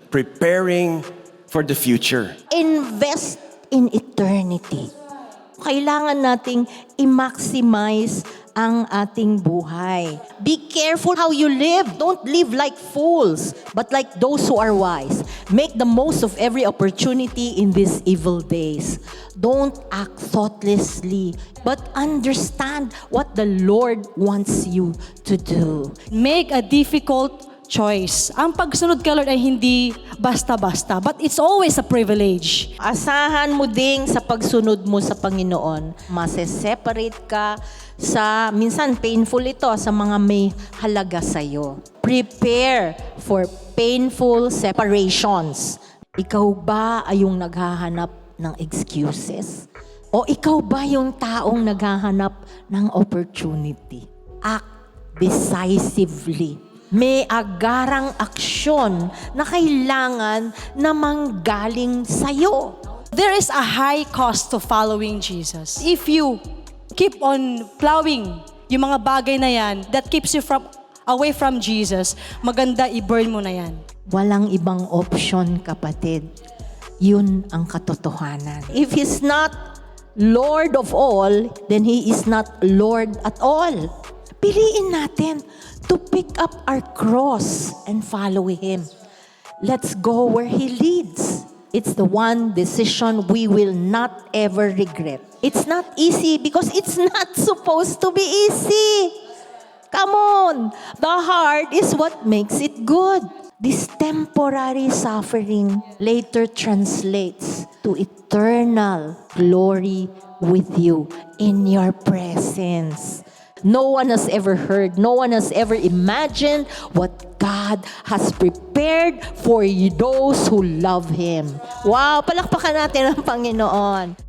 preparing for the future. Invest in eternity. Kailangan nating i-maximize ang ating buhay. Be careful how you live. Don't live like fools, but like those who are wise. Make the most of every opportunity in these evil days. Don't act thoughtlessly, but understand what the Lord wants you to do. Make a difficult choice. Ang pagsunod kay Lord ay hindi basta-basta, but it's always a privilege. Asahan mo ding sa pagsunod mo sa Panginoon, mase-separate ka sa, minsan painful ito, sa mga may halaga sa'yo. Prepare for painful separations. Ikaw ba ay yung naghahanap ng excuses? O ikaw ba yung taong naghahanap ng opportunity? Act decisively. May agarang aksyon na kailangan na manggaling sa'yo. There is a high cost to following Jesus. If you keep on plowing yung mga bagay na yan that keeps you away from Jesus, maganda i-burn mo na yan. Walang ibang option, kapatid. Yun ang katotohanan. If He's not Lord of all, then He is not Lord at all. Piliin natin to pick up our cross and follow Him. Let's go where He leads. It's the one decision we will not ever regret. It's not easy because it's not supposed to be easy. Come on. The hard is what makes it good. This temporary suffering later translates to eternal glory with you in your presence. No one has ever heard, no one has ever imagined what God has prepared for those who love Him. Wow, palakpakan natin ang Panginoon.